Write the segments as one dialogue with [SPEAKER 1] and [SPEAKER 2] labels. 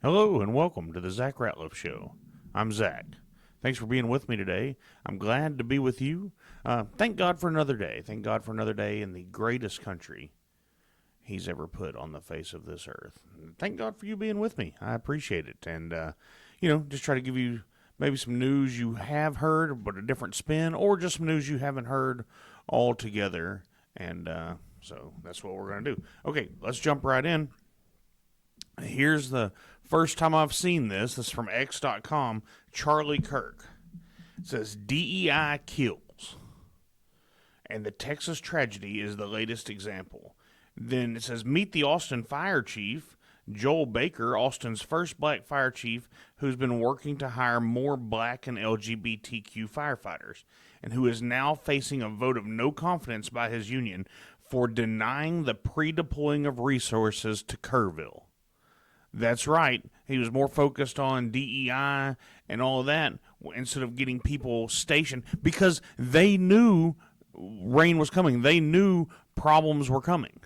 [SPEAKER 1] Hello and welcome to the Zach Ratliff Show. I'm Zach. Thanks for being with me today. I'm glad to be with you. Thank God for another day. Thank God for another day in the greatest country He's ever put on the face of this earth. Thank God for you being with me. I appreciate it. And, just try to give you maybe some news you have heard, but a different spin, or just some news you haven't heard altogether. And so that's what we're going to do. Okay, let's jump right in. Here's the first time I've seen this. This is from X.com. Charlie Kirk. It says DEI kills. And the Texas tragedy is the latest example. Then it says meet the Austin fire chief, Joel Baker, Austin's first black fire chief, who's been working to hire more black and LGBTQ firefighters, and who is now facing a vote of no confidence by his union for denying the pre-deploying of resources to Kerrville. That's right. He was more focused on DEI and all of that instead of getting people stationed because they knew rain was coming. They knew problems were coming.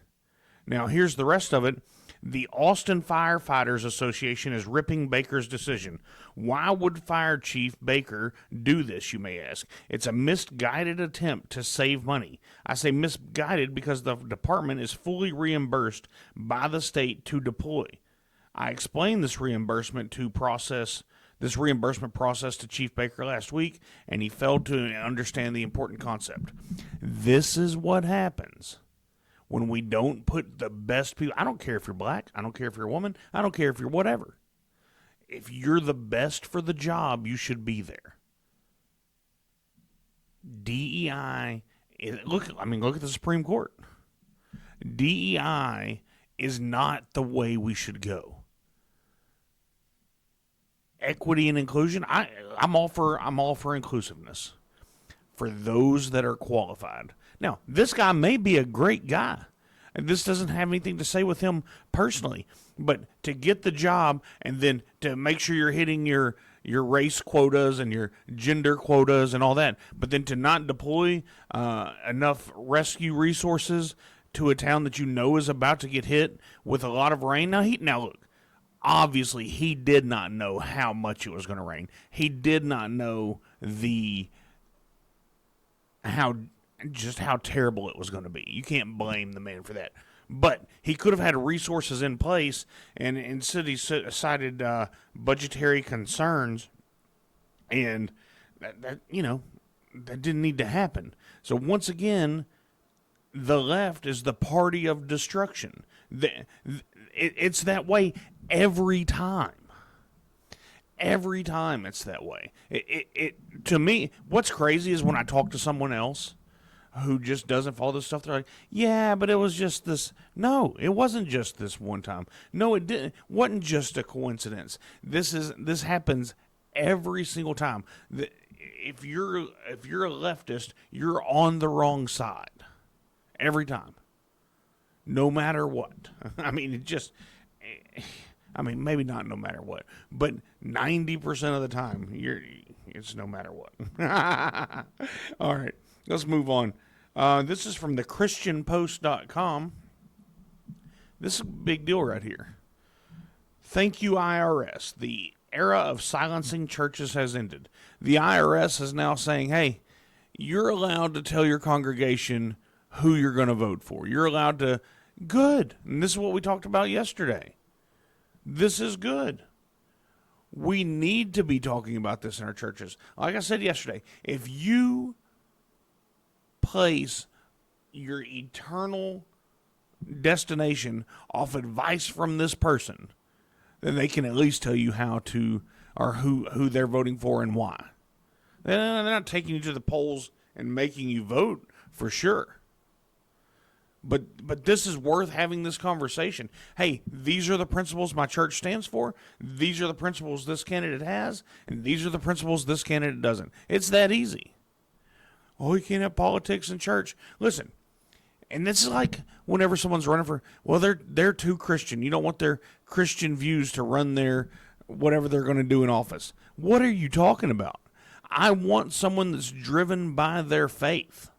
[SPEAKER 1] Now, here's the rest of it. The Austin Firefighters Association is ripping Baker's decision. Why would Fire Chief Baker do this, you may ask? It's a misguided attempt to save money. I say misguided because the department is fully reimbursed by the state to deploy. I explained this reimbursement process to Chief Baker last week, and he failed to understand the important concept. This is what happens when we don't put the best people. I don't care if you're black. I don't care if you're a woman. I don't care if you're whatever. If you're the best for the job, you should be there. DEI, look at the Supreme Court. DEI is not the way we should go. Equity and inclusion, I'm all for inclusiveness for those that are qualified. Now, this guy may be a great guy, and this doesn't have anything to say with him personally, but to get the job and then to make sure you're hitting your race quotas and your gender quotas and all that, but then to not deploy enough rescue resources to a town that you know is about to get hit with a lot of rain. Now look. Obviously, he did not know how much it was going to rain. He did not know how terrible it was going to be. You can't blame the man for that. But he could have had resources in place, and instead he cited budgetary concerns, and that didn't need to happen. So once again, the left is the party of destruction. It's that way every time. Every time it's that way. To me, what's crazy is when I talk to someone else who just doesn't follow this stuff, they're like, yeah, but it was just this. No, it wasn't just this one time. No, it didn't. Wasn't just a coincidence. This happens every single time. If you're a leftist, you're on the wrong side. Every time. No matter what. Maybe not no matter what, but 90% of the time, it's no matter what. All right, let's move on. This is from thechristianpost.com. This is a big deal right here. Thank you, IRS. The era of silencing churches has ended. The IRS is now saying, hey, you're allowed to tell your congregation who you're going to vote for. You're allowed to. Good. And this is what we talked about yesterday. This is good. We need to be talking about this in our churches. Like I said yesterday, if you place your eternal destination off advice from this person, then they can at least tell you how to, or who they're voting for and why. They're not taking you to the polls and making you vote for sure. But this is worth having this conversation. Hey, these are the principles my church stands for. These are the principles this candidate has. And these are the principles this candidate doesn't. It's that easy. Oh, you can't have politics in church. Listen, and this is like whenever someone's running for, well, they're too Christian. You don't want their Christian views to run their whatever they're going to do in office. What are you talking about? I want someone that's driven by their faith.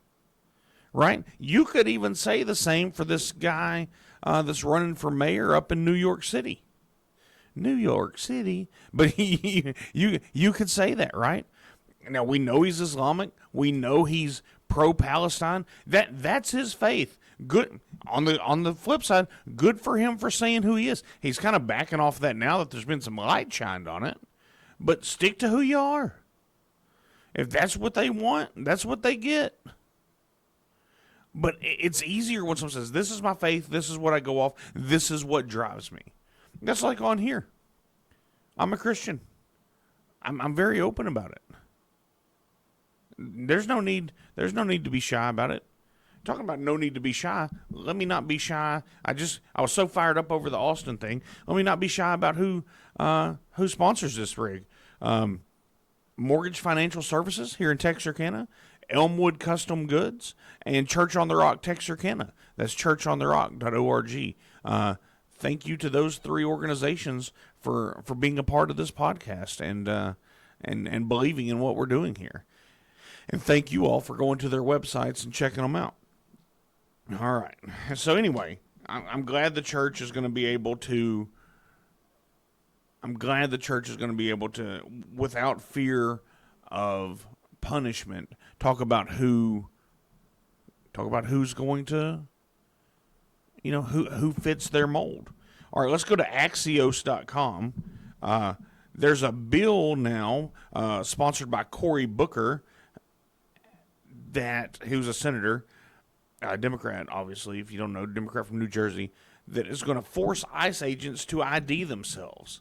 [SPEAKER 1] Right? You could even say the same for this guy that's running for mayor up in New York City. New York City. But you could say that, right? Now, we know he's Islamic. We know he's pro-Palestine. That's his faith. Good. On the flip side, good for him for saying who he is. He's kind of backing off that now that there's been some light shined on it. But stick to who you are. If that's what they want, that's what they get. But it's easier when someone says, this is my faith, this is what I go off, this is what drives me. That's like on here. I'm a Christian. I'm very open about it. There's no need to be shy about it. Talking about no need to be shy, let me not be shy. I was so fired up over the Austin thing. Let me not be shy about who sponsors this rig. Mortgage Financial Services here in Texarkana, Elmwood Custom Goods, and Church on the Rock Texarkana. That's churchontherock.org. Thank you to those three organizations for being a part of this podcast and believing in what we're doing here. And thank you all for going to their websites and checking them out. All right. So anyway, I'm glad the church is going to be able to. Without fear of punishment, talk about who's going to, who fits their mold. All right, let's go to Axios.com. There's a bill now sponsored by Cory Booker he was a senator, Democrat, obviously, if you don't know, Democrat from New Jersey, that is going to force ICE agents to ID themselves.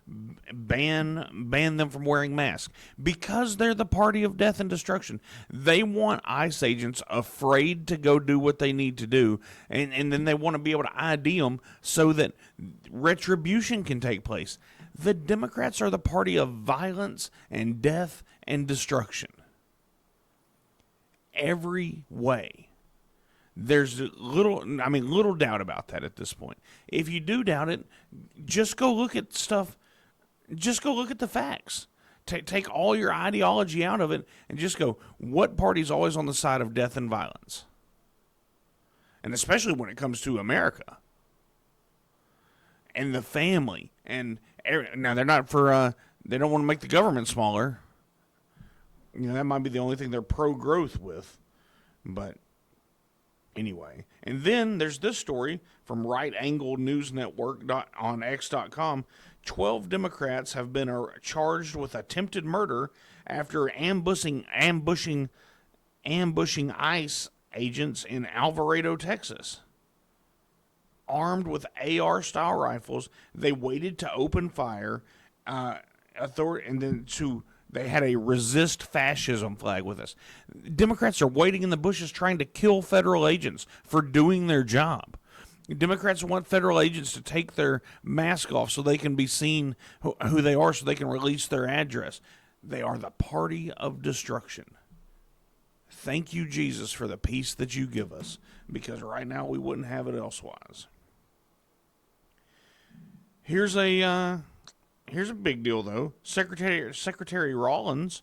[SPEAKER 1] Ban them from wearing masks because they're the party of death and destruction. They want ICE agents afraid to go do what they need to do, and then they want to be able to ID them so that retribution can take place. The Democrats are the party of violence and death and destruction. Every way. There's little doubt about that at this point. If you do doubt it, just go look at stuff. Just go look at the facts. Take all your ideology out of it and just go, what party's always on the side of death and violence? And especially when it comes to America. And the family. And now they're not for, they don't want to make the government smaller. That might be the only thing they're pro-growth with. But anyway. And then there's this story from Right Angle News Network on X.com. 12 Democrats have been charged with attempted murder after ambushing ICE agents in Alvarado, Texas. Armed with AR-style rifles, they waited to open fire. They had a resist fascism flag with us. Democrats are waiting in the bushes trying to kill federal agents for doing their job. Democrats want federal agents to take their mask off so they can be seen who they are, so they can release their address. They are the party of destruction. Thank you, Jesus, for the peace that you give us, because right now we wouldn't have it elsewise. Here's a big deal, though. Secretary Rollins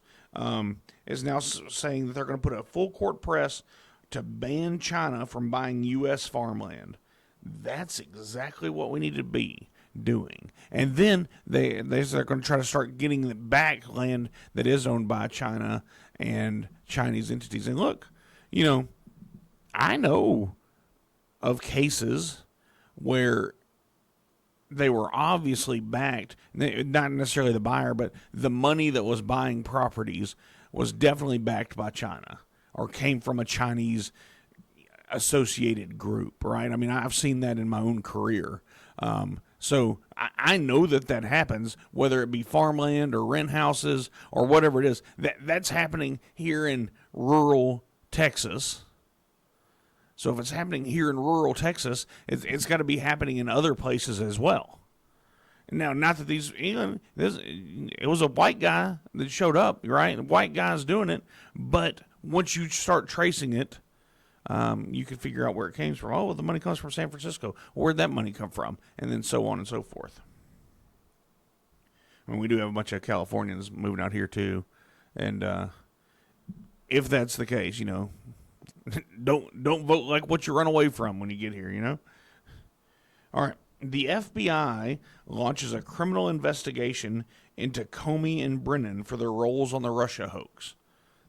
[SPEAKER 1] is now saying that they're going to put a full court press to ban China from buying U.S. farmland. That's exactly what we need to be doing. And then they're going to try to start getting back land that is owned by China and Chinese entities. And look, I know of cases where they were obviously backed, not necessarily the buyer, but the money that was buying properties was definitely backed by China or came from a Chinese associated group, right? I mean, I've seen that in my own career. So I know that happens, whether it be farmland or rent houses or whatever it is. That's happening here in rural Texas. So if it's happening here in rural Texas, it's got to be happening in other places as well. Now, not that it was a white guy that showed up, right? The white guy's doing it, but once you start tracing it, you can figure out where it came from. Oh, well, the money comes from San Francisco. Where'd that money come from? And then so on and so forth. I mean, we do have a bunch of Californians moving out here too, and if that's the case, don't vote like what you run away from when you get here. All right. The FBI launches a criminal investigation into Comey and Brennan for their roles on the Russia hoax.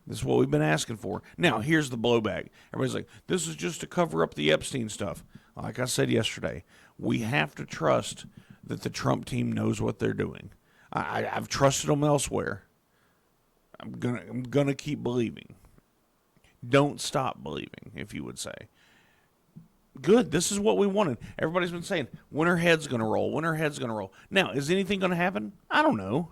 [SPEAKER 1] This is what we've been asking for. Now, here's the blowback. Everybody's like, this is just to cover up the Epstein stuff. Like I said yesterday, we have to trust that the Trump team knows what they're doing. I've trusted them elsewhere. I'm gonna keep believing. Don't stop believing, if you would say. Good. This is what we wanted. Everybody's been saying, when her head's going to roll, when her head's going to roll. Now, is anything going to happen? I don't know.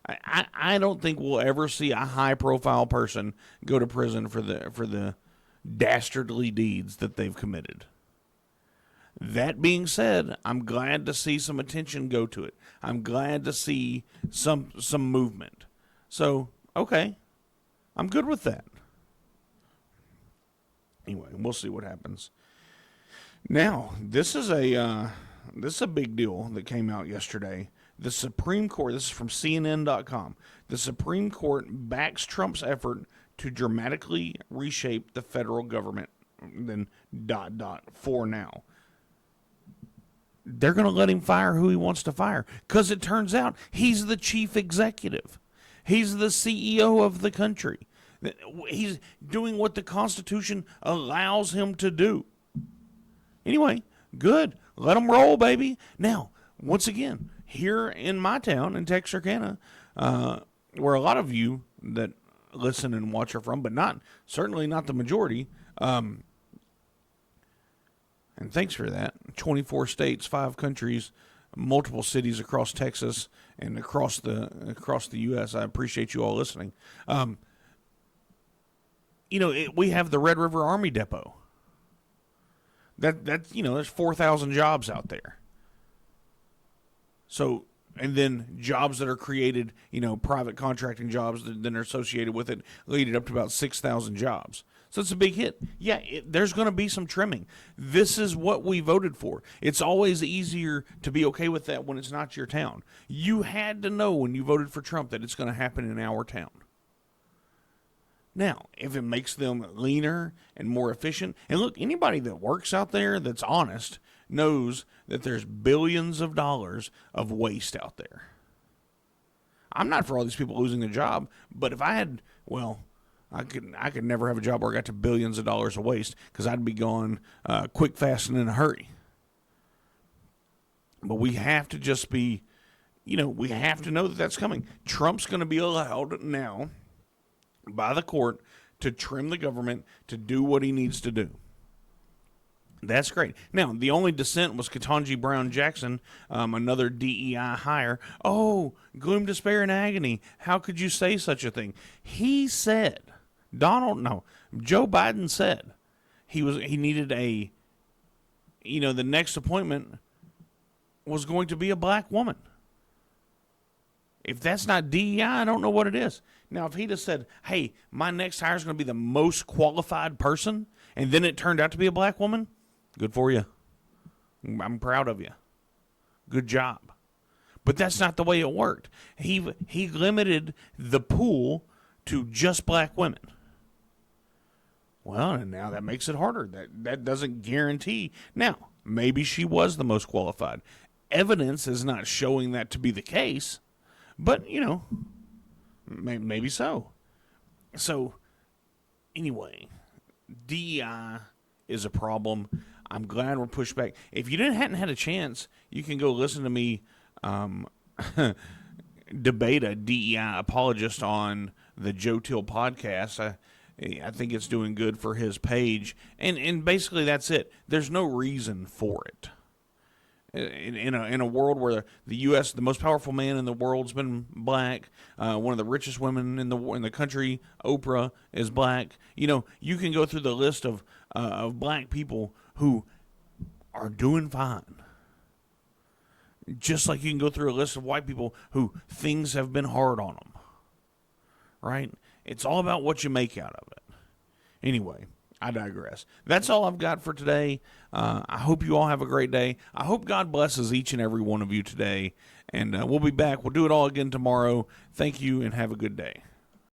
[SPEAKER 1] I don't think we'll ever see a high-profile person go to prison for the dastardly deeds that they've committed. That being said, I'm glad to see some attention go to it. I'm glad to see some movement. So, okay, I'm good with that. Anyway, we'll see what happens. Now, this is a big deal that came out yesterday. The Supreme Court, this is from CNN.com, the Supreme Court backs Trump's effort to dramatically reshape the federal government, then ... for now. They're going to let him fire who he wants to fire, because it turns out he's the chief executive. He's the CEO of the country. He's doing what the Constitution allows him to do. Anyway, good. Let them roll, baby. Now, once again, here in my town, in Texarkana, where a lot of you that listen and watch are from, but certainly not the majority, and thanks for that, 24 states, 5 countries, multiple cities across Texas and across the U.S. I appreciate you all listening. We have the Red River Army Depot. There's 4,000 jobs out there. So, and then jobs that are created, private contracting jobs that then are associated with it, leading up to about 6,000 jobs. So it's a big hit. Yeah, there's going to be some trimming. This is what we voted for. It's always easier to be okay with that when it's not your town. You had to know when you voted for Trump that it's going to happen in our town. Now, if it makes them leaner and more efficient, and look, anybody that works out there that's honest knows that there's billions of dollars of waste out there. I'm not for all these people losing their job, but if I had, I could never have a job where I got to billions of dollars of waste, because I'd be gone quick, fast, and in a hurry. But we have to just be, we have to know that that's coming. Trump's going to be allowed now by the court to trim the government to do what he needs to do. That's great. Now, the only dissent was Ketanji Brown Jackson, another DEI hire. Oh, gloom, despair, and agony. How could you say such a thing? He said, Joe Biden said he needed the next appointment was going to be a black woman. If that's not DEI, I don't know what it is. Now, if he'd have said, hey, my next hire is going to be the most qualified person, and then it turned out to be a black woman, good for you. I'm proud of you. Good job. But that's not the way it worked. He limited the pool to just black women. Well, and now that makes it harder. That doesn't guarantee. Now, maybe she was the most qualified. Evidence is not showing that to be the case, but, maybe so. So, anyway, DEI is a problem. I'm glad we're pushed back. If you hadn't had a chance, you can go listen to me debate a DEI apologist on the Joe Till podcast. I think it's doing good for his page. And basically that's it. There's no reason for it. In a world where the U.S., the most powerful man in the world, has been black, one of the richest women in the country, Oprah, is black. You can go through the list of black people who are doing fine. Just like you can go through a list of white people who things have been hard on them. Right? It's all about what you make out of it. Anyway, I digress. That's all I've got for today. I hope you all have a great day. I hope God blesses each and every one of you today. And we'll be back. We'll do it all again tomorrow. Thank you and have a good day.